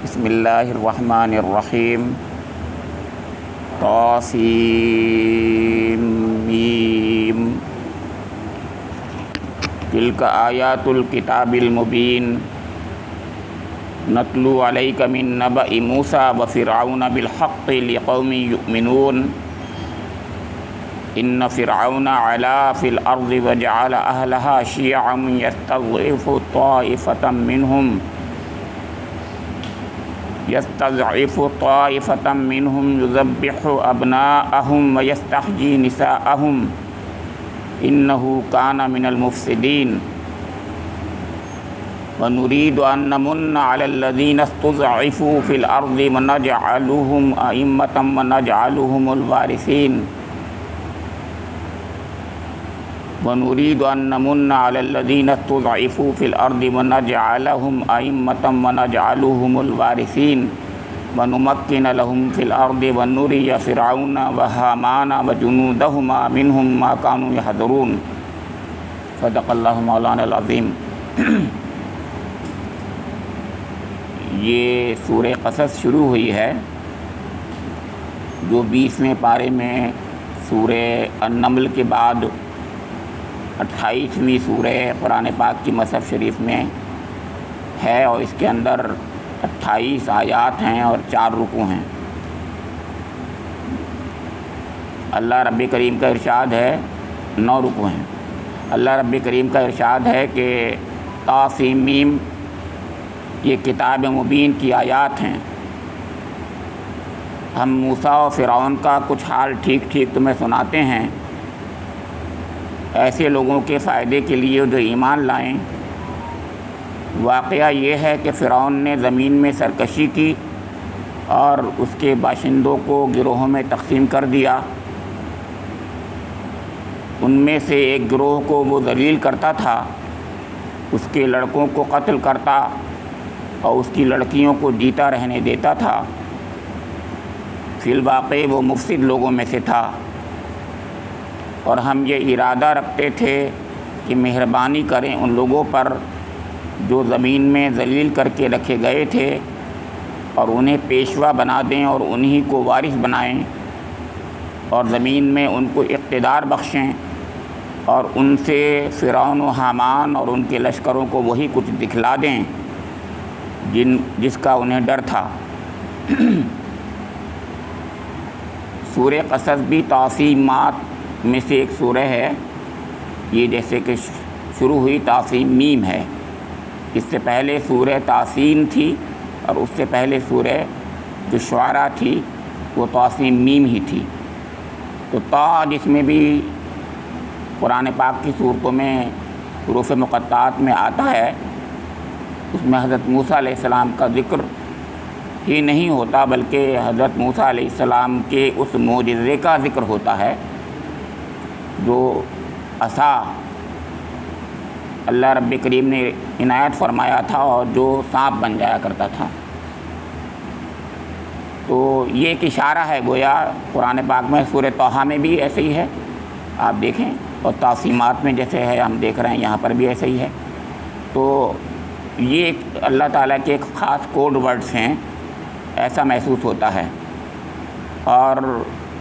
بسم اللہ الرحمن الرحیم طاسیم میم تلک آیات الکتاب المبین نتلو علیک من نبأ موسیٰ وفرعون بالحق لقوم یؤمنون ان فرعون علا فی الارض وجعل اہلہا شیعا یستضعف طائفة منہم یذبح ابناءہم ویستحیی نساءہم انہ کان من المفسدین ونريد أن نمن على الذين استضعفوا في الأرض ونجعلهم أئمة ونجعلهم الوارثين ونريد أن نمن على الذين استضعفوا في الأرض ونجعلهم أئمة ونجعلهم الوارثين ونمكن لهم في الأرض ونري فرعون وهامان وجنودهما منهم ما كانوا يحذرون صدق الله مولانا العظيم. یہ سورہ قصص شروع ہوئی ہے جو 20ویں پارے میں سورہ النمل کے بعد 28ویں سورہ قرآن پاک کی مصحف شریف میں ہے، اور اس کے اندر 28 آیات ہیں اور 4 رکوع ہیں. اللہ رب کریم کا ارشاد ہے، 9 رکوع ہیں. اللہ رب کریم کا ارشاد ہے کہ طاسیم میم یہ کتاب مبین کی آیات ہیں. ہم موسیٰ و فرعون کا کچھ حال ٹھیک ٹھیک تمہیں سناتے ہیں، ایسے لوگوں کے فائدے کے لیے جو ایمان لائیں. واقعہ یہ ہے کہ فرعون نے زمین میں سرکشی کی اور اس کے باشندوں کو گروہوں میں تقسیم کر دیا. ان میں سے ایک گروہ کو وہ ذلیل کرتا تھا، اس کے لڑکوں کو قتل کرتا اور اس کی لڑکیوں کو جیتا رہنے دیتا تھا. فی الواقع وہ مفسد لوگوں میں سے تھا، اور ہم یہ ارادہ رکھتے تھے کہ مہربانی کریں ان لوگوں پر جو زمین میں ذلیل کر کے رکھے گئے تھے، اور انہیں پیشوا بنا دیں اور انہی کو وارث بنائیں، اور زمین میں ان کو اقتدار بخشیں، اور ان سے فرعون و حامان اور ان کے لشکروں کو وہی کچھ دکھلا دیں جس کا انہیں ڈر تھا. سورہ قصص بھی طاسیمات میں سے ایک سورہ ہے. یہ جیسے کہ شروع ہوئی طاسیم میم ہے. اس سے پہلے سورہ طاسین تھی، اور اس سے پہلے سورہ جو شعراء تھی وہ طاسیم میم ہی تھی. تو تا جس میں بھی قرآن پاک کی صورتوں میں حروف مقطعات میں آتا ہے، اس میں حضرت موسیٰ علیہ السلام کا ذکر ہی نہیں ہوتا، بلکہ حضرت موسیٰ علیہ السلام کے اس معجزے کا ذکر ہوتا ہے جو عصا اللہ رب کریم نے عنایت فرمایا تھا اور جو سانپ بن جایا کرتا تھا. تو یہ ایک اشارہ ہے گویا قرآن پاک میں. سورہ طٰہٰ میں بھی ایسے ہی ہے، آپ دیکھیں، اور طاسیمات میں جیسے ہے ہم دیکھ رہے ہیں یہاں پر بھی ایسے ہی ہے. تو یہ ایک اللہ تعالیٰ کے ایک خاص کوڈ ورڈز ہیں، ایسا محسوس ہوتا ہے. اور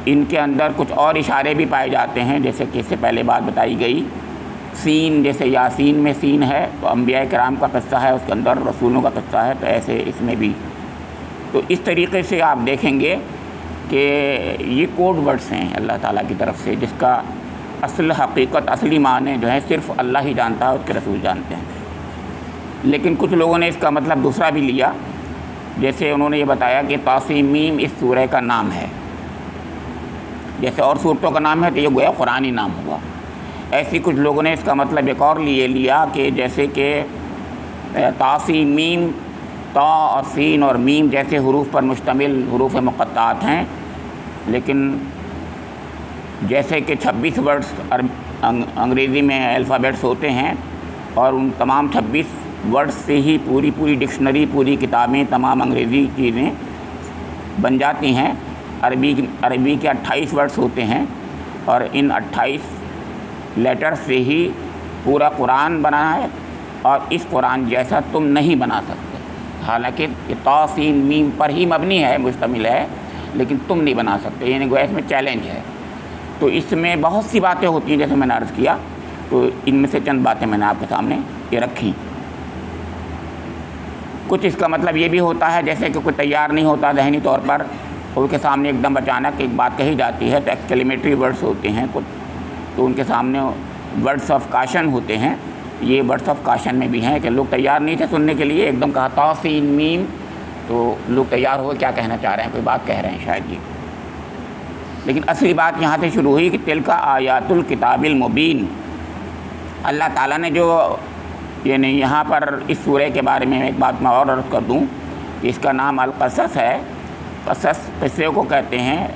ان کے اندر کچھ اور اشارے بھی پائے جاتے ہیں، جیسے کہ اس سے پہلے بات بتائی گئی. سین، جیسے یاسین میں سین ہے تو انبیاء کرام کا قصہ ہے، اس کے اندر رسولوں کا قصہ ہے، تو ایسے اس میں بھی. تو اس طریقے سے آپ دیکھیں گے کہ یہ کوڈ ورڈز ہیں اللہ تعالیٰ کی طرف سے، جس کا اصل حقیقت، اصلی معنی جو ہے صرف اللہ ہی جانتا ہے، اس کے رسول جانتے ہیں. لیکن کچھ لوگوں نے اس کا مطلب دوسرا بھی لیا، جیسے انہوں نے یہ بتایا کہ طاسیم میم اس سورہ کا نام ہے. جیسے اور صورتوں کا نام ہے تو یہ گویا قرآنی نام ہوا. ایسی کچھ لوگوں نے اس کا مطلب ایک اور لیا کہ جیسے کہ طاسیم میم، طا اور سین اور میم جیسے حروف پر مشتمل حروف مقطعات ہیں، لیکن جیسے کہ 26 ورڈز انگریزی میں الفابیٹس ہوتے ہیں، اور ان تمام 26 ورڈز سے ہی پوری ڈکشنری، پوری کتابیں، تمام انگریزی چیزیں بن جاتی ہیں. عربی کے 28 ورڈز ہوتے ہیں، اور ان 28 لیٹر سے ہی پورا قرآن بنا ہے، اور اس قرآن جیسا تم نہیں بنا سکتے. حالانکہ یہ طا سین میم پر ہی مبنی ہے، مشتمل ہے، لیکن تم نہیں بنا سکتے، یعنی گویا اس میں چیلنج ہے۔ تو اس میں بہت سی باتیں ہوتی ہیں جیسے میں نے عرض کیا، تو ان میں سے چند باتیں میں نے آپ کے سامنے یہ رکھی۔ کچھ اس کا مطلب یہ بھی ہوتا ہے جیسے کہ کوئی تیار نہیں ہوتا ذہنی طور پر، ان کے سامنے ایک دم اچانک ایک بات کہی جاتی ہے، تو ایکسکلیمیٹری ورڈس ہوتے ہیں کچھ، تو ان کے سامنے ورڈس آف کاشن ہوتے ہیں۔ یہ ورڈس آف کاشن میں بھی ہیں کہ لوگ تیار نہیں تھے سننے کے لیے، ایک دم کہا طا سین میم، تو لوگ تیار ہوئے کیا کہنا چاہ رہے ہیں، کوئی بات کہہ رہے ہیں شاید یہ۔ لیکن اصلی بات یہاں سے شروع ہوئی کہ تلک آیات الکتاب المبین۔ اللہ تعالیٰ نے جو یعنی یہاں پر اس سورہ کے بارے میں ایک بات میں اور عرض کر دوں کہ اس کا نام القصص ہے۔ قصص قصے کو کہتے ہیں،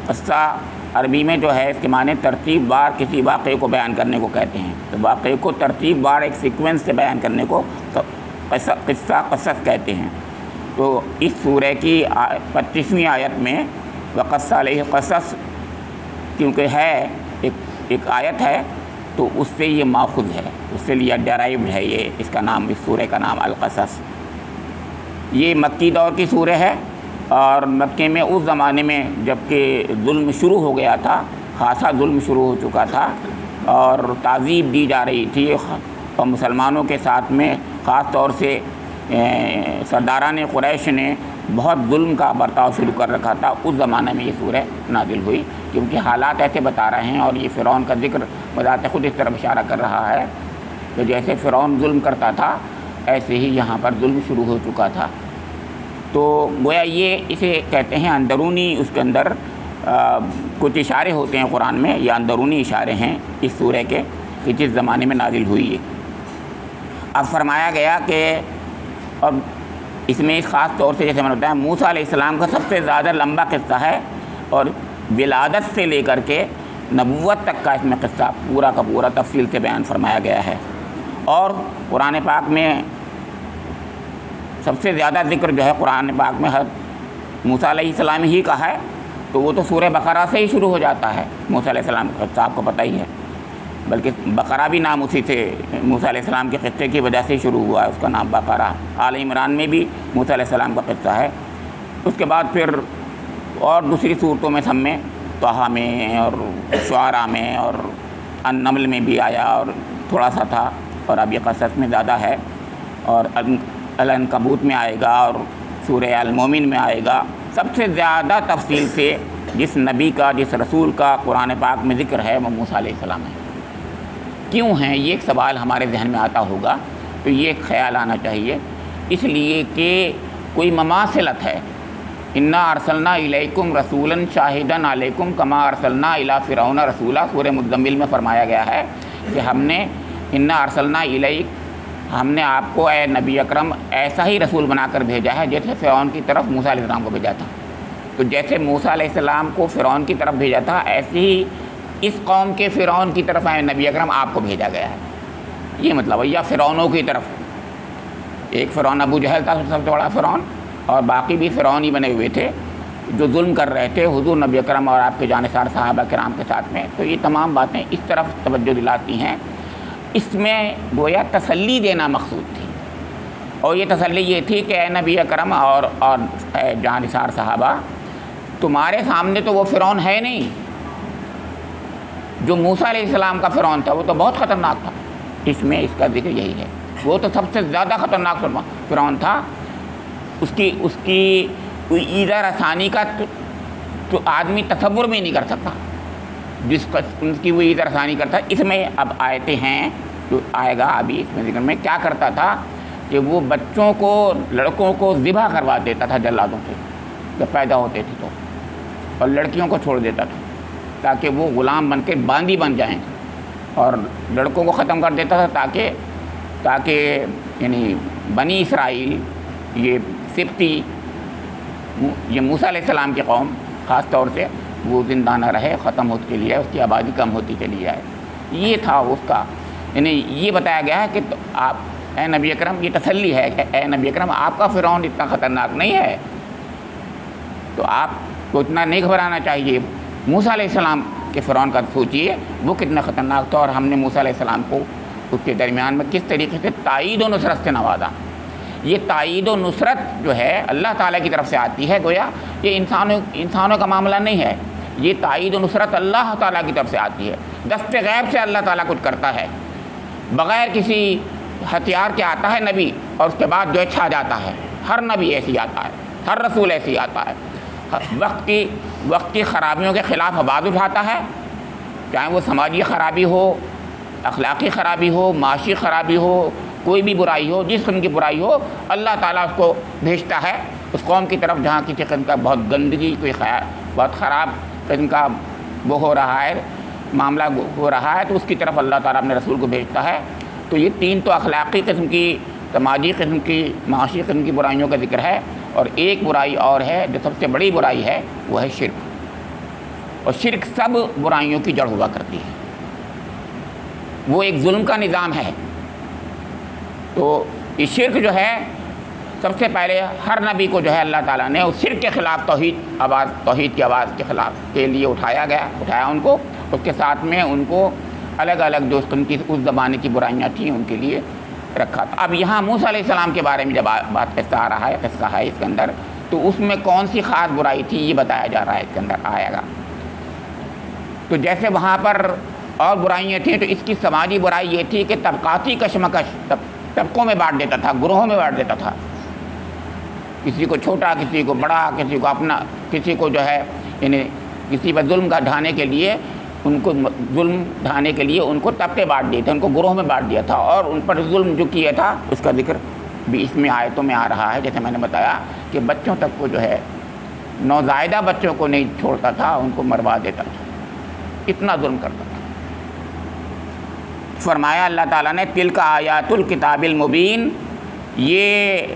قصہ عربی میں جو ہے اس کے معنی ترتیب وار کسی واقعے کو بیان کرنے کو کہتے ہیں، تو واقعے کو ترتیب وار ایک سیکوینس سے بیان کرنے کو قصہ قصص کہتے ہیں۔ تو اس سورہ کی 25ویں آیت میں وقص علیہ قصص کیونکہ ہے ایک آیت ہے، تو اس سے یہ ماخوذ ہے، اس سے لیا ڈرائیوڈ ہے یہ، اس کا نام، اس سورہ کا نام القصص۔ یہ مکی دور کی سورہ ہے، اور مکے میں اس زمانے میں جب کہ ظلم شروع ہو گیا تھا، خاصا ظلم شروع ہو چکا تھا اور تعذیب دی جا رہی تھی، اور مسلمانوں کے ساتھ میں خاص طور سے سرداران قریش نے بہت ظلم کا برتاؤ شروع کر رکھا تھا، اس زمانے میں یہ سورہ نازل ہوئی، کیونکہ حالات ایسے بتا رہے ہیں، اور یہ فرعون کا ذکر بذات خود اس طرف اشارہ کر رہا ہے کہ جیسے فرعون ظلم کرتا تھا ایسے ہی یہاں پر ظلم شروع ہو چکا تھا۔ تو گویا یہ اسے کہتے ہیں اندرونی، اس کے اندر کچھ اشارے ہوتے ہیں قرآن میں، یہ اندرونی اشارے ہیں اس سورہ کے کہ جس زمانے میں نازل ہوئی ہے۔ اب فرمایا گیا کہ اب اس میں اس خاص طور سے جیسے میں نے بتایا موسیٰ علیہ السلام کا سب سے زیادہ لمبا قصہ ہے، اور ولادت سے لے کر کے نبوت تک کا اس میں قصہ پورا کا پورا تفصیل سے بیان فرمایا گیا ہے۔ اور قرآن پاک میں سب سے زیادہ ذکر جو ہے قرآن پاک میں حضرت موسیٰ علیہ السلام ہی کا ہے، تو وہ تو سورہ بقرہ سے ہی شروع ہو جاتا ہے۔ موسیٰ علیہ السلام کا قصہ آپ کو پتہ ہی ہے، بلکہ بقرہ بھی نام اسی سے موسیٰ علیہ السلام کے قصے کی وجہ سے شروع ہوا ہے، اس کا نام بقرہ۔ آل عمران میں بھی موسیٰ علیہ السلام کا قصہ ہے۔ اس کے بعد پھر اور دوسری صورتوں میں سب میں، طٰہٰ میں اور شعراء میں اور النمل میں بھی آیا، اور تھوڑا سا تھا، اور اب یہ قصص میں زیادہ ہے، اور العنکبوت میں آئے گا، اور سورہ المومن میں آئے گا۔ سب سے زیادہ تفصیل سے جس نبی کا، جس رسول کا قرآن پاک میں ذکر ہے وہ موسیٰ علیہ السلام ہے۔ کیوں ہیں، یہ ایک سوال ہمارے ذہن میں آتا ہوگا، تو یہ ایک خیال آنا چاہیے، اس لیے کہ کوئی مماثلت ہے۔ انا ارسلنا الیکم رسولا شاہدا علیکم کما ارسلنا الی فرعون رسولا، سورہ مزمل میں فرمایا گیا ہے کہ ہم نے انا ارسلنا الیک، ہم نے آپ کو اے نبی اکرم ایسا ہی رسول بنا کر بھیجا ہے جیسے فرعون کی طرف موسیٰ علیہ السلام کو بھیجا تھا۔ تو جیسے موسیٰ علیہ السلام کو فرعون کی طرف بھیجا تھا، ایسے ہی اس قوم کے فرعون کی طرف اے نبی اکرم آپ کو بھیجا گیا ہے۔ یہ مطلب ہے، یا فرعونوں کی طرف، ایک فرعون ابو جہل تھا سب سے بڑا فرعون، اور باقی بھی فرعون ہی بنے ہوئے تھے جو ظلم کر رہے تھے حضور نبی اکرم اور آپ کے جانثار صحابہ کرام کے ساتھ میں۔ تو یہ تمام باتیں اس طرف توجہ دلاتی ہیں، اس میں گویا تسلی دینا مقصود تھی، اور یہ تسلی یہ تھی کہ اے نبی اکرم اور اے جانثار صحابہ، تمہارے سامنے تو وہ فرعون ہے نہیں، جو موسیٰ علیہ السلام کا فرعون تھا وہ تو بہت خطرناک تھا۔ اس میں اس کا ذکر یہی ہے، وہ تو سب سے زیادہ خطرناک فرعون تھا، اس کی کوئی ایذا رسانی کا تو آدمی تصور بھی نہیں کر سکتا، جس کا ان کی وہ ایذا رسانی کرتا۔ اس میں اب آیتیں ہیں جو آئے گا ابھی اس میں ذکر میں، کیا کرتا تھا کہ وہ بچوں کو، لڑکوں کو ذبح کروا دیتا تھا جلادوں سے جب پیدا ہوتے تھے تو، اور لڑکیوں کو چھوڑ دیتا تھا تاکہ وہ غلام بن کے باندی بن جائیں، اور لڑکوں کو ختم کر دیتا تھا تاکہ یعنی بنی اسرائیل، یہ سبتی، یہ موسیٰ علیہ السلام کی قوم خاص طور سے، وہ زندہ نہ رہے، ختم ہوتی چلی جائے، اس کی آبادی کم ہوتی چلی جائے۔ یہ تھا اس کا، یعنی یہ بتایا گیا ہے کہ آپ اے نبی اکرم، یہ تسلی ہے کہ اے نبی اکرم آپ کا فرعون اتنا خطرناک نہیں ہے، تو آپ کو اتنا نہیں گھبرانا چاہیے۔ موسیٰ علیہ السلام کے فرعون کا سوچیے وہ کتنا خطرناک تھا، اور ہم نے موسیٰ علیہ السلام کو اس کے درمیان میں کس طریقے سے تائید و نصرت سے نوازا۔ یہ تائید و نصرت جو ہے اللہ تعالیٰ کی طرف سے آتی ہے، گویا یہ انسانوں کا معاملہ نہیں ہے، یہ تائید و نصرت اللہ تعالیٰ کی طرف سے آتی ہے۔ دست غیب سے اللہ تعالیٰ کچھ کرتا ہے، بغیر کسی ہتھیار کے آتا ہے نبی، اور اس کے بعد جو ہے چھا جاتا ہے۔ ہر نبی ایسی آتا ہے، ہر رسول ایسی آتا ہے، وقت کی خرابیوں کے خلاف آواز اٹھاتا ہے، چاہے وہ سماجی خرابی ہو، اخلاقی خرابی ہو، معاشی خرابی ہو، کوئی بھی برائی ہو، جس قسم کی برائی ہو، اللہ تعالیٰ اس کو بھیجتا ہے اس قوم کی طرف جہاں کسی قسم کا بہت گندگی، کوئی بہت خراب قسم کا وہ ہو رہا ہے، معاملہ ہو رہا ہے، تو اس کی طرف اللہ تعالیٰ اپنے رسول کو بھیجتا ہے۔ تو یہ تین تو اخلاقی قسم کی، سماجی قسم کی، معاشی قسم کی برائیوں کا ذکر ہے، اور ایک برائی اور ہے جو سب سے بڑی برائی ہے، وہ ہے شرک، اور شرک سب برائیوں کی جڑ ہوا کرتی ہے، وہ ایک ظلم کا نظام ہے۔ تو یہ شرک جو ہے سب سے پہلے ہر نبی کو جو ہے اللہ تعالیٰ نے اس شرک کے خلاف توحید کی آواز کے خلاف کے لیے اٹھایا ان کو، اس کے ساتھ میں ان کو الگ الگ جو اس زمانے کی برائیاں تھیں ان کے لیے رکھا تھا۔ اب یہاں موسیٰ علیہ السلام کے بارے میں جب قصہ آ رہا ہے، قصہ ہے اس کے اندر، تو اس میں کون سی خاص برائی تھی یہ بتایا جا رہا ہے، اس کے اندر آئے گا۔ تو جیسے وہاں پر اور برائیاں تھیں، تو اس کی سماجی برائی یہ تھی کہ طبقاتی کشمکش، طبقوں میں بانٹ دیتا تھا، گروہوں میں بانٹ دیتا تھا، کسی کو چھوٹا، کسی کو بڑا، کسی کو اپنا، کسی کو جو ہے یعنی کسی پر ظلم کا ڈھانے کے لیے ان کو طبقے بانٹ دیے تھے، ان کو گروہ میں بانٹ دیا تھا، اور ان پر ظلم جو کیا تھا اس کا ذکر بھی اس میں آیتوں میں آ رہا ہے۔ جیسے میں نے بتایا کہ بچوں تک کو جو ہے، نوزائیدہ بچوں کو نہیں چھوڑتا تھا، ان کو مروا دیتا تھا، اتنا ظلم کرتا تھا۔ فرمایا اللہ تعالیٰ نے تلک آیات الکتاب المبین، یہ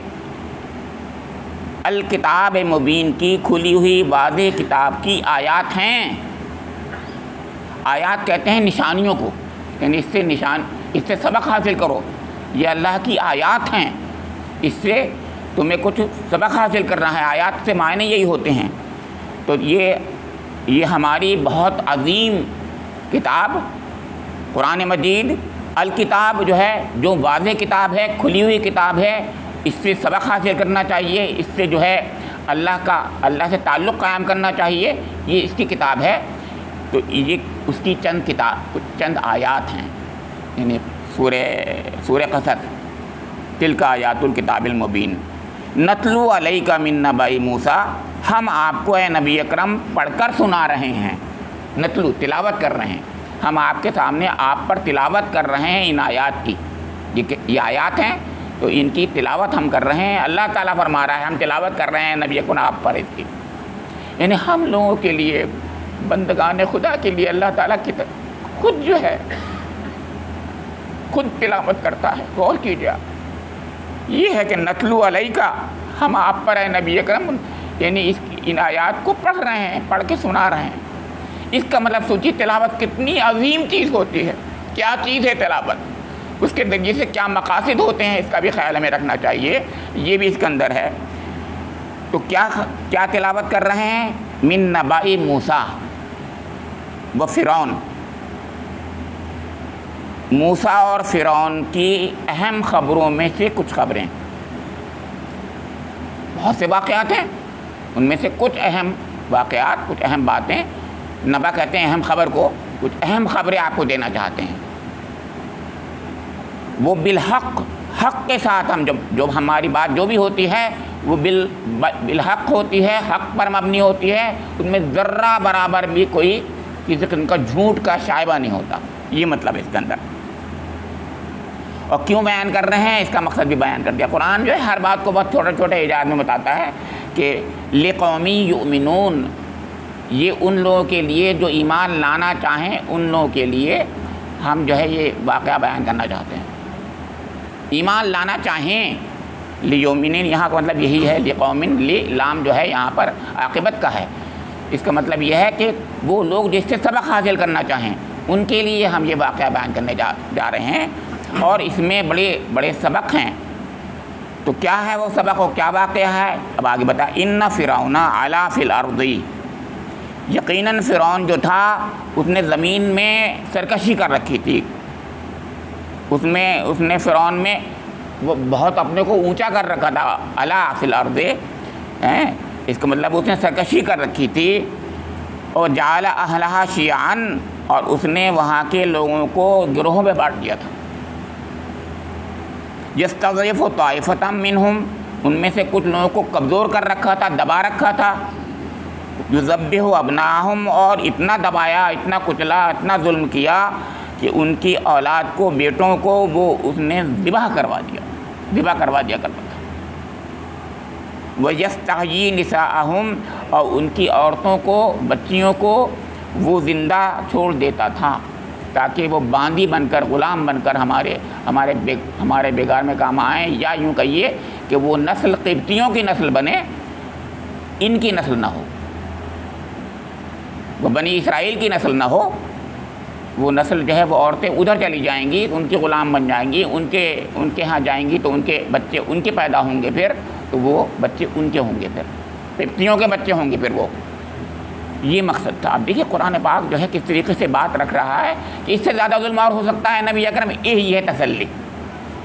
الکتاب مبین کی کھلی ہوئی واضح کتاب کی آیات ہیں۔ آیات کہتے ہیں نشانیوں کو، یعنی اس سے سبق حاصل کرو، یہ اللہ کی آیات ہیں، اس سے تمہیں کچھ سبق حاصل کرنا ہے۔ آیات سے معنی یہی ہوتے ہیں۔ تو یہ ہماری بہت عظیم کتاب قرآن مجید، الکتاب جو ہے، جو واضح کتاب ہے، کھلی ہوئی کتاب ہے، اس سے سبق حاصل کرنا چاہیے، اس سے جو ہے اللہ سے تعلق قائم کرنا چاہیے، یہ اس کی کتاب ہے۔ تو یہ اس کی چند آیات ہیں، یعنی سورہ قصص، تلک آیات الکتاب المبین، نتلو علیک من نبأ موسیٰ، ہم آپ کو اے نبی اکرم پڑھ کر سنا رہے ہیں، نتلو تلاوت کر رہے ہیں، ہم آپ کے سامنے آپ پر تلاوت کر رہے ہیں ان آیات کی، یہ آیات ہیں تو ان کی تلاوت ہم کر رہے ہیں۔ اللہ تعالیٰ فرما رہا ہے ہم تلاوت کر رہے ہیں نبی اکرم آپ پر اس کی، یعنی ہم لوگوں کے لیے، بندگان خدا کے لیے اللہ تعالیٰ کی خود جو ہے خود تلاوت کرتا ہے۔ غور کیجیے، یہ ہے کہ نتلو علیک، ہم آپ پر اے نبی اکرم، یعنی ان آیات کو پڑھ رہے ہیں، پڑھ کے سنا رہے ہیں۔ اس کا مطلب سوچی تلاوت کتنی عظیم چیز ہوتی ہے، کیا چیز ہے تلاوت، اس کے ذریعے سے کیا مقاصد ہوتے ہیں، اس کا بھی خیال ہمیں رکھنا چاہیے، یہ بھی اس کے اندر ہے۔ تو کیا تلاوت کر رہے ہیں؟ من نبأ موسیٰ و فرعون، موسیٰ اور فرعون کی اہم خبروں میں سے کچھ خبریں، بہت سے واقعات ہیں، ان میں سے کچھ اہم واقعات، کچھ اہم باتیں، نبا کہتے ہیں اہم خبر کو، کچھ اہم خبریں آپ کو دینا چاہتے ہیں۔ وہ بالحق، حق کے ساتھ ہم جب ہماری بات جو بھی ہوتی ہے وہ بالحق ہوتی ہے، حق پر مبنی ہوتی ہے، ان میں ذرہ برابر بھی کوئی کسی قسم کا جھوٹ کا شائبہ نہیں ہوتا، یہ مطلب ہے اس کے اندر۔ اور کیوں بیان کر رہے ہیں اس کا مقصد بھی بیان کر دیا۔ قرآن جو ہے ہر بات کو بہت چھوٹے چھوٹے ایجاز میں بتاتا ہے کہ لقومی یؤمنون، یہ ان لوگوں کے لیے جو ایمان لانا چاہیں، ان لوگوں کے لیے ہم جو ہے یہ واقعہ بیان کرنا چاہتے ہیں، ایمان لانا چاہیں۔ لیومنین یہاں کا مطلب یہی ہے، لقومن، لام جو ہے یہاں پر عاقبت کا ہے، اس کا مطلب یہ ہے کہ وہ لوگ جس سے سبق حاصل کرنا چاہیں ان کے لیے ہم یہ واقعہ بیان کرنے جا رہے ہیں، اور اس میں بڑے بڑے سبق ہیں۔ تو کیا ہے وہ سبق، وہ کیا واقعہ ہے؟ اب آگے بتا، ان فرعون علا فی الارض، یقیناً فرعون جو تھا اس نے زمین میں سرکشی کر رکھی تھی، اس نے فرعون میں وہ بہت اپنے کو اونچا کر رکھا تھا، علا فی الارض، اس کا مطلب اس نے سرکشی کر رکھی تھی، اور جعل اہلہا شیعاً، اور اس نے وہاں کے لوگوں کو گروہوں میں بانٹ دیا تھا، یستضعف طائفۃ منہم، ان میں سے کچھ لوگوں کو کمزور کر رکھا تھا، دبا رکھا تھا، یذبح ابناہم، اور اتنا دبایا، اتنا کچلا، اتنا ظلم کیا کہ ان کی اولاد کو، بیٹوں کو وہ اس نے ذبح کروا دیا کرتا تھا، وَيَسْتَحْيِي نِسَاءَهُمْ، اور ان کی عورتوں کو، بچیوں کو وہ زندہ چھوڑ دیتا تھا تاکہ وہ باندی بن کر، غلام بن کر ہمارے بیگار میں کام آئیں، یا یوں کہیے کہ وہ نسل قبطیوں کی نسل بنے، ان کی نسل نہ ہو، وہ بنی اسرائیل کی نسل نہ ہو، وہ نسل جو ہے وہ عورتیں ادھر چلی جائیں گی، ان کی غلام بن جائیں گی، ان کے ہاں جائیں گی تو ان کے بچے ان کے پیدا ہوں گے، پھر تو وہ بچے ان کے ہوں گے، پھر قبطیوں کے بچے ہوں گے، پھر وہ، یہ مقصد تھا۔ اب دیکھیے قرآن پاک جو ہے کس طریقے سے بات رکھ رہا ہے کہ اس سے زیادہ ظلم اور ہو سکتا ہے نبی اکرم، یہی ہے تسلی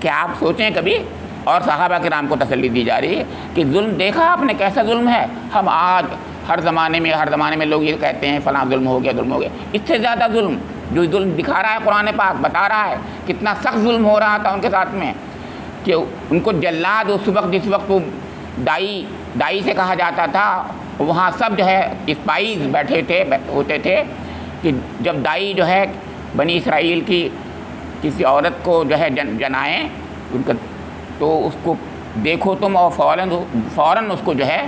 کہ آپ سوچیں کبھی، اور صحابہ کرام کو تسلی دی جا رہی ہے کہ ظلم دیکھا آپ نے کیسا ظلم ہے، ہم آج ہر زمانے میں لوگ یہ کہتے ہیں فلاں ظلم ہو گیا، اس سے زیادہ ظلم جو ظلم دکھا رہا ہے قرآن پاک، بتا رہا ہے کتنا سخت ظلم ہو رہا تھا ان کے ساتھ میں، کہ ان کو جلاد اس وقت، جس وقت وہ دائی سے کہا جاتا تھا، وہاں سب جو ہے اسپائیز بیٹھے ہوتے تھے کہ جب دائی جو ہے بنی اسرائیل کی کسی عورت کو جو ہے جنائیں ان کا، تو اس کو دیکھو تم اور فوراً اس کو جو ہے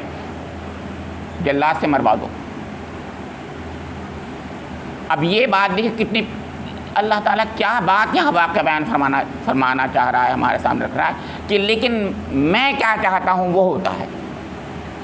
جلاد سے مروا دو۔ اب یہ بات دیکھیں کتنی اللہ تعالیٰ کیا بات یہاں واقعہ بیان فرمانا چاہ رہا ہے، ہمارے سامنے رکھ رہا ہے کہ لیکن میں کیا چاہتا ہوں وہ ہوتا ہے۔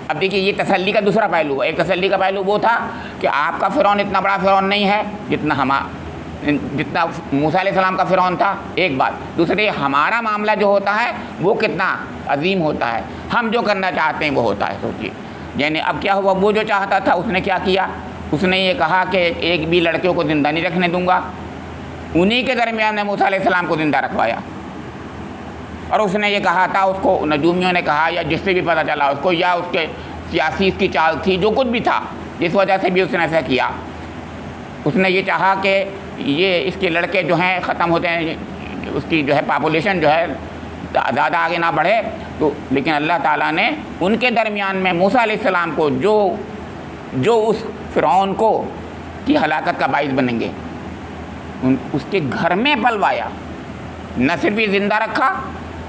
اب دیکھیے یہ تسلی کا دوسرا پہلو ہے، ایک تسلی کا پہلو وہ تھا کہ آپ کا فرعون اتنا بڑا فرعون نہیں ہے جتنا موسیٰ علیہ السلام کا فرعون تھا، ایک بات، دوسرے ہمارا معاملہ جو ہوتا ہے وہ کتنا عظیم ہوتا ہے، ہم جو کرنا چاہتے ہیں وہ ہوتا ہے۔ سوچیے یعنی اب کیا ہوا، وہ جو چاہتا تھا اس نے کیا کیا، اس نے یہ کہا کہ ایک بھی لڑکیوں کو زندہ نہیں رکھنے دوں گا، انہی کے درمیان نے موسیٰ علیہ السلام کو زندہ رکھوایا، اور اس نے یہ کہا تھا، اس کو نجومیوں نے کہا یا جس سے بھی پتہ چلا اس کو، یا اس کے سیاسی اس کی چال تھی، جو کچھ بھی تھا جس وجہ سے بھی اس نے ایسا کیا، اس نے یہ چاہا کہ یہ اس کے لڑکے جو ہیں ختم ہوتے ہیں، اس کی جو ہے پاپولیشن جو ہے زیادہ آگے نہ بڑھے، تو لیکن اللہ تعالیٰ نے ان کے درمیان میں موسیٰ علیہ السلام کو جو اس فرعون کو کی ہلاکت کا باعث بنیں گے، اس کے گھر میں پلوایا، نہ صرف یہ زندہ رکھا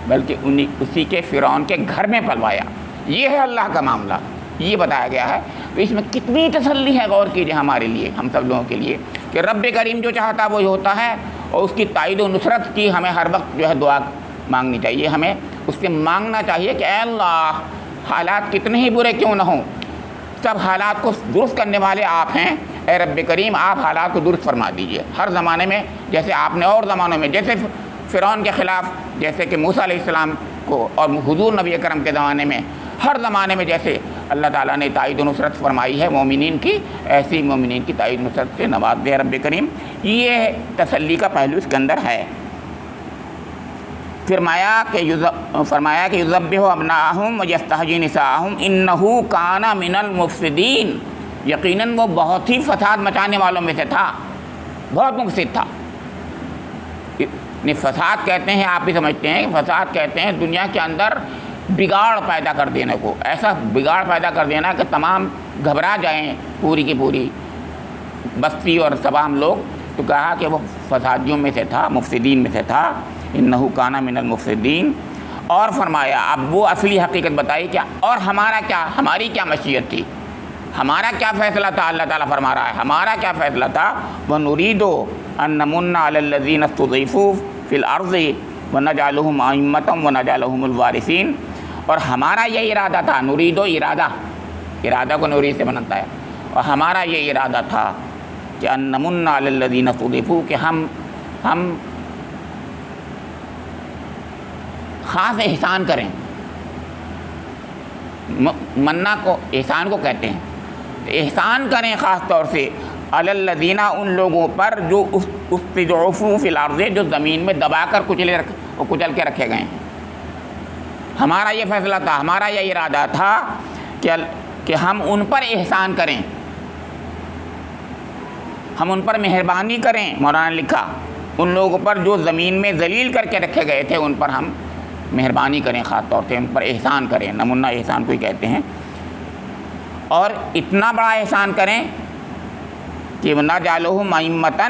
بلکہ اسی کے فرعون کے گھر میں پلوایا۔ یہ ہے اللہ کا معاملہ، یہ بتایا گیا ہے۔ تو اس میں کتنی تسلی ہے، غور کیجیے ہمارے لیے، ہم سب لوگوں کے لیے، کہ رب کریم جو چاہتا وہ ہوتا ہے، اور اس کی تائید و نصرت کی ہمیں ہر وقت جو ہے دعا مانگنی چاہیے، ہمیں اس سے مانگنا چاہیے کہ اے اللہ، حالات کتنے ہی برے کیوں نہ ہوں، سب حالات کو درست کرنے والے آپ ہیں، اے رب کریم آپ حالات کو درست فرما دیجئے ہر زمانے میں، جیسے آپ نے اور زمانوں میں، جیسے فرعون کے خلاف جیسے کہ موسیٰ علیہ السلام کو، اور حضور نبی اکرم کے زمانے میں، ہر زمانے میں جیسے اللہ تعالیٰ نے تائید و نصرت فرمائی ہے مومنین کی، ایسی مومنین کی تائید و نصرت سے نواز دے رب کریم۔ یہ تسلی کا پہلو اس کے اندر ہے۔ فرمایا کہ یذبح ابناءہم ویستحیی نساءہم انہ کان من المفسدین، یقیناً وہ بہت ہی فساد مچانے والوں میں سے تھا، بہت مفسد تھا۔ فساد کہتے ہیں، آپ بھی سمجھتے ہیں، فساد کہتے ہیں دنیا کے اندر بگاڑ پیدا کر دینے کو، ایسا بگاڑ پیدا کر دینا کہ تمام گھبرا جائیں، پوری کی پوری بستی اور تمام لوگ۔ تو کہا کہ وہ فسادیوں میں سے تھا، مفسدین میں سے تھا، انہ کان من المفسدین۔ اور فرمایا اب وہ اصلی حقیقت بتائی کیا، اور ہماری کیا مشیت تھی، ہمارا کیا فیصلہ تھا۔ اللہ تعالیٰ فرما رہا ہے ہمارا کیا فیصلہ تھا، وَنُرِيدُ أَن نَّمُنَّ عَلَى الَّذِينَ اسْتُضْعِفُوا فِي الْأَرْضِ وَنَجْعَلَهُمْ أَئِمَّةً وَنَجْعَلَهُمُ الْوَارِثِينَ۔ اور ہمارا یہ ارادہ تھا، نرید و ارادہ کو نورید سے بنتا ہے، اور ہمارا یہ ارادہ تھا کہ أَن نَّمُنَّ عَلَى الَّذِينَ اسْتُضْعِفُوا، کہ ہم خاص احسان کریں، منا کو احسان کو کہتے ہیں، احسان کریں خاص طور سے علی الذین، ان لوگوں پر جو استضعفوا فی الارض، جو زمین میں دبا کر کچل کے رکھے گئے ہیں، ہمارا یہ فیصلہ تھا، ہمارا یہ ارادہ تھا کہ ہم ان پر احسان کریں، ہم ان پر مہربانی کریں۔ مولانا نے لکھا ان لوگوں پر جو زمین میں ذلیل کر کے رکھے گئے تھے، ان پر ہم مہربانی کریں، خاص طور سے ان پر احسان کریں، نمونہ احسان کو ہی کہتے ہیں، اور اتنا بڑا احسان کریں کہ نجعلہم ائمۃ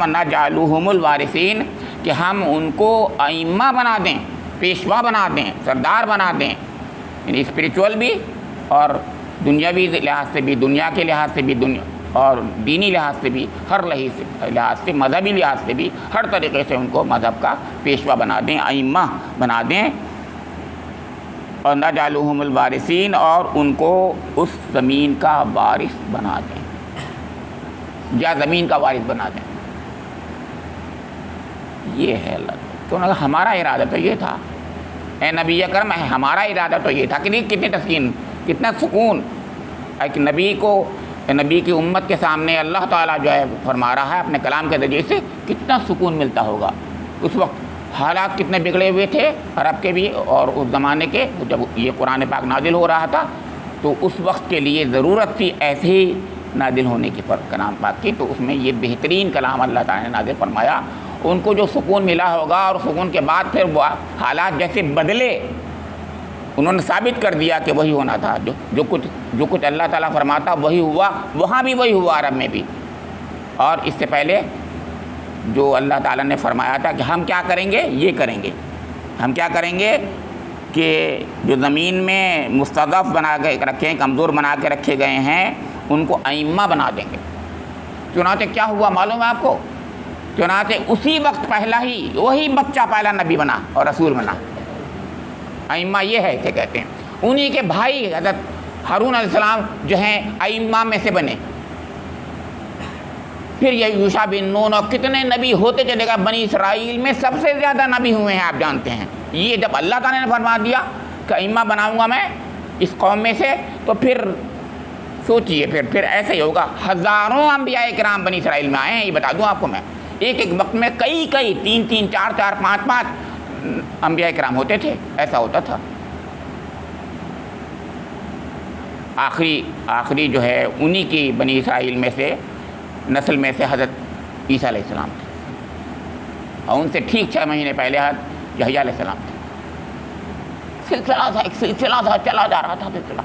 ونجعلہم الوارثین، کہ ہم ان کو ائمہ بنا دیں، پیشوا بنا دیں، سردار بنا دیں، یعنی اسپریچول بھی اور دنیاوی لحاظ سے بھی، دنیا کے لحاظ سے بھی، اور دینی لحاظ سے بھی، ہر لحاظ سے، مذہبی لحاظ سے بھی، ہر طریقے سے ان کو مذہب کا پیشوا بنا دیں، ائمہ بنا دیں، اور نجعلہم الوارثین، اور ان کو اس زمین کا وارث بنا دیں، یا زمین کا وارث بنا دیں۔ یہ ہے اللہ تو ہمارا ارادہ تو یہ تھا، اے نبی اکرم، ہمارا ارادہ تو یہ تھا کہ کتنی تسکین، کتنا سکون، ایک نبی کی امت کے سامنے اللہ تعالیٰ جو ہے فرما رہا ہے اپنے کلام کے ذریعے سے، کتنا سکون ملتا ہوگا۔ اس وقت حالات کتنے بگڑے ہوئے تھے عرب کے بھی اور اس زمانے کے، جب یہ قرآن پاک نازل ہو رہا تھا تو اس وقت کے لیے ضرورت تھی ایسے ہی نازل ہونے کی کلام پاک کی، تو اس میں یہ بہترین کلام اللہ تعالیٰ نے نازل فرمایا۔ ان کو جو سکون ملا ہوگا، اور سکون کے بعد پھر وہ حالات جیسے بدلے، انہوں نے ثابت کر دیا کہ وہی ہونا تھا، جو کچھ اللہ تعالیٰ فرماتا وہی ہوا، وہاں بھی وہی ہوا، عرب میں بھی۔ اور اس سے پہلے جو اللہ تعالیٰ نے فرمایا تھا کہ ہم کیا کریں گے، یہ کریں گے، ہم کیا کریں گے کہ جو زمین میں مستضعف بنا کے رکھے ہیں، کمزور بنا کے رکھے گئے ہیں، ان کو ائمہ بنا دیں گے۔ چنانچہ کیا ہوا معلوم ہے آپ کو؟ چنانچہ اسی وقت پہلا ہی وہی بچہ پہلا نبی بنا اور رسول بنا۔ ائمہ یہ ہے، اسے کہتے ہیں۔ انہی کے بھائی حضرت ہارون علیہ السلام جو ہیں ائمہ میں سے بنے۔ پھر یہ یوشع بن نون اور کتنے نبی ہوتے چلے گا، بنی اسرائیل میں سب سے زیادہ نبی ہوئے ہیں، آپ جانتے ہیں۔ یہ جب اللہ تعالیٰ نے فرما دیا کہ ائمہ بناؤں گا میں اس قوم میں سے، تو پھر سوچئے پھر ایسے ہی ہوگا۔ ہزاروں انبیاء کرام بنی اسرائیل میں آئے ہیں، یہ بتا دوں آپ کو میں، ایک وقت میں کئی تین چار پانچ انبیاء کرام ہوتے تھے، ایسا ہوتا تھا۔ آخری جو ہے انہی کی بنی اسرائیل میں سے نسل میں سے حضرت عیسیٰ علیہ السلام تھے، اور ان سے ٹھیک 6 مہینے پہلے حضرت یحییٰ علیہ السلام تھے۔ سلسلہ تھا، چلا جا رہا تھا سلسلہ۔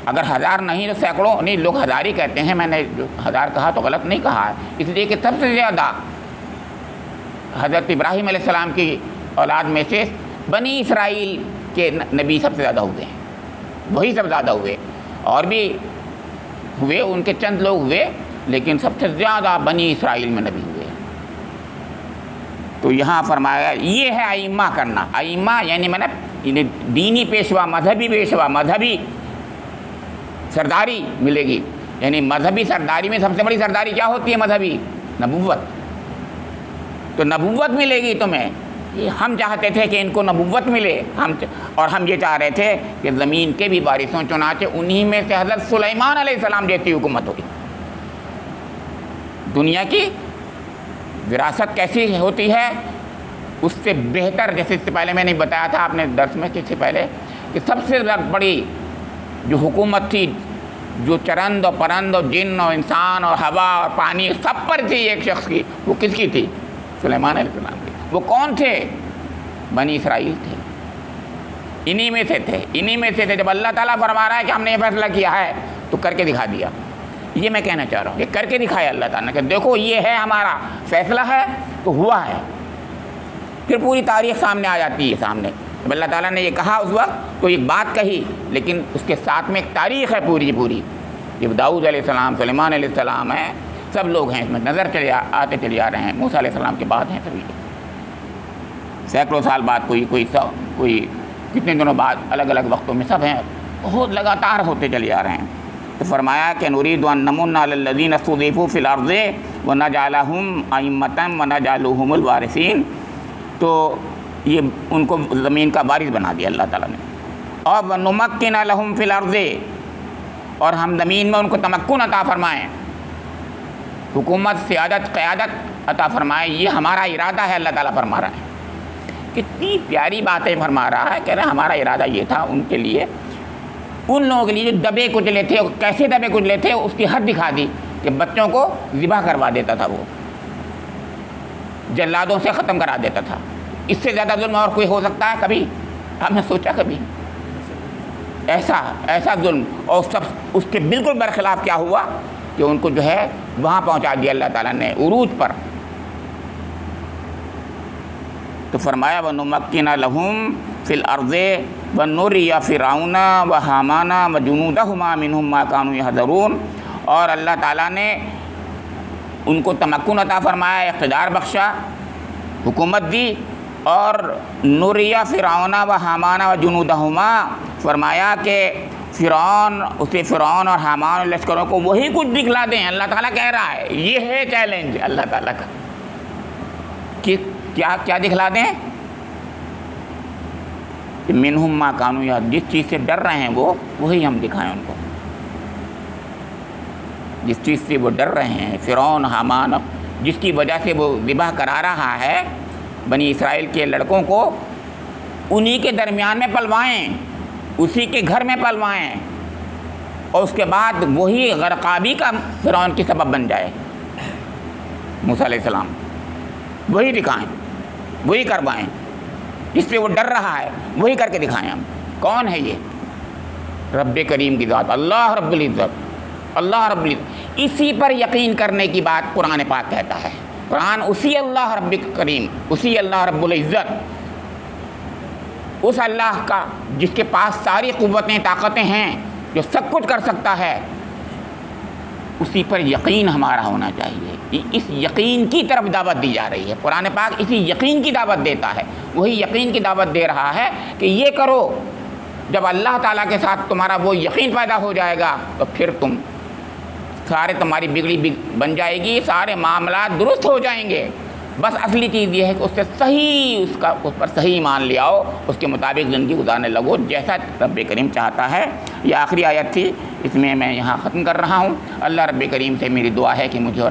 اگر 1000 نہیں تو سینکڑوں، نہیں لوگ 1000 ہی کہتے ہیں، میں نے 1000 کہا تو غلط نہیں کہا ہے، اس لیے کہ سب سے زیادہ حضرت ابراہیم علیہ السلام کی اولاد میں سے بنی اسرائیل کے نبی سب سے زیادہ ہوئے ہیں، وہی سب زیادہ ہوئے، اور بھی ہوئے ان کے چند لوگ ہوئے، لیکن سب سے زیادہ بنی اسرائیل میں نبی ہوئے۔ تو یہاں فرمایا یہ ہے ائمہ کرنا۔ ائمہ یعنی میں نے دینی پیشوا، مذہبی پیشوا، مذہبی سرداری ملے گی، یعنی مذہبی سرداری میں سب سے بڑی سرداری کیا ہوتی ہے؟ مذہبی نبوت۔ تو نبوت ملے گی تمہیں۔ ہم چاہتے تھے کہ ان کو نبوت ملے، اور ہم یہ چاہ رہے تھے کہ زمین کے بھی وارثوں، چنانچہ انہی میں سے حضرت سلیمان علیہ السلام جیسی حکومت ہوئی۔ دنیا کی وراثت کیسی ہوتی ہے، اس سے بہتر، جیسے اس سے پہلے میں نے بتایا تھا آپ نے درس میں، اس سے پہلے، کہ سب سے بڑی جو حکومت تھی، جو چرند اور پرند اور جن اور انسان اور ہوا اور پانی سب پر تھی ایک شخص کی، وہ کس کی تھی؟ سلیمان علیہ السلام کی۔ وہ کون تھے؟ بنی اسرائیل تھے، انہی میں سے تھے۔ جب اللہ تعالیٰ فرما رہا ہے کہ ہم نے یہ فیصلہ کیا ہے تو کر کے دکھا دیا۔ یہ میں کہنا چاہ رہا ہوں، یہ کر کے دکھایا اللہ تعالیٰ نے کہ دیکھو یہ ہے ہمارا فیصلہ ہے تو ہوا ہے۔ پھر پوری تاریخ سامنے آ جاتی ہے سامنے۔ جب اللہ تعالیٰ نے یہ کہا اس وقت تو ایک بات کہی، لیکن اس کے ساتھ میں ایک تاریخ ہے پوری۔ جب داؤد علیہ السلام، سلیمان علیہ السلام ہیں، سب لوگ ہیں اس میں، نظر آتے چلے آ رہے ہیں، موسیٰ علیہ السلام کے بعد ہیں سبھی، سینکڑوں سال بعد، کوئی کتنے دنوں بعد، الگ الگ وقتوں میں سب ہیں، بہت لگاتار ہوتے چلے آ رہے ہیں۔ تو فرمایا کہ نرید ان نمن علی الذین استضعفوا فی الارض ونجعلہم ائمۃ ونجعلہم الوارثین۔ تو یہ ان کو زمین کا وارث بنا دیا اللہ تعالیٰ نے۔ اور ونمکن لہم فی الارض، اور ہم زمین میں ان کو تمکن عطا فرمائیں، حکومت، سیادت، قیادت عطا فرمائے، یہ ہمارا ارادہ ہے، اللہ تعالیٰ فرما رہا ہے۔ کتنی پیاری باتیں فرما رہا ہے، کہہ رہے ہیں ہمارا ارادہ یہ تھا ان کے لیے، ان لوگوں کے لیے جو دبے کچلے تھے، کیسے دبے کچلے تھے اس کی حد دکھا دی کہ بچوں کو ذبح کروا دیتا تھا، وہ جلادوں سے ختم کرا دیتا تھا۔ اس سے زیادہ ظلم اور کوئی ہو سکتا ہے کبھی؟ ہم نے سوچا کبھی ایسا ظلم؟ اور سب اس کے بالکل برخلاف کیا ہوا کہ ان کو جو ہے وہاں پہنچا دیا اللہ تعالیٰ نے، عروج پر۔ تو فرمایا وَنُمَكِّنَ لَهُمْ فِي الْأَرْضِ وَنُرِيَ فِرْعَوْنَ وَحَامَانَ وَجُنُودَهُمَا مِنْهُمْ مَا كَانُوا يَحْذَرُونَ، اور اللہ تعالیٰ نے ان کو تمکن عطا فرمایا، اقتدار بخشا، حکومت دی، اور نُرِيَ فِرْعَوْنَ وَحَامَانَ وَجُنُودَهُمَا، فرمایا کہ فرعون اور حامان اور لشکروں کو وہی کچھ دکھلا دیں۔ اللہ تعالیٰ کہہ رہا ہے، یہ ہے چیلنج اللہ تعالیٰ کا کہ کیا دکھلا دیں؟ منہم ما کانوا یا جس چیز سے ڈر رہے ہیں وہ وہی ہم دکھائیں ان کو، جس چیز سے وہ ڈر رہے ہیں، فرعون حامان جس کی وجہ سے وہ ذبح کرا رہا ہے بنی اسرائیل کے لڑکوں کو، انہی کے درمیان میں پلوائیں، اسی کے گھر میں پلوائیں، اور اس کے بعد وہی غرقابی کا فرعون کی سبب بن جائے۔ موسیٰ علیہ السلام وہی دکھائیں، وہی کروائیں، جس سے وہ ڈر رہا ہے وہی کر کے دکھائیں ہم۔ کون ہے یہ؟ رب کریم کی ذات، اللہ رب العزت، اللہ رب العزت۔ اسی پر یقین کرنے کی بات قرآن پاک کہتا ہے۔ قرآن اسی اللہ رب کریم، اسی اللہ رب العزت، اس اللہ کا جس کے پاس ساری قوتیں طاقتیں ہیں، جو سب کچھ کر سکتا ہے، اسی پر یقین ہمارا ہونا چاہیے۔ اس یقین کی طرف دعوت دی جا رہی ہے، قرآن پاک اسی یقین کی دعوت دیتا ہے، وہی یقین کی دعوت دے رہا ہے کہ یہ کرو۔ جب اللہ تعالیٰ کے ساتھ تمہارا وہ یقین پیدا ہو جائے گا تو پھر تمہاری بگڑی بن جائے گی، سارے معاملات درست ہو جائیں گے۔ بس اصلی چیز یہ ہے کہ اس سے صحیح اس پر صحیح ایمان لے آؤ، اس کے مطابق زندگی گزارنے لگو جیسا رب کریم چاہتا ہے۔ یہ آخری آیت تھی، اس میں میں یہاں ختم کر رہا ہوں۔ اللہ رب کریم سے میری دعا ہے کہ مجھے اور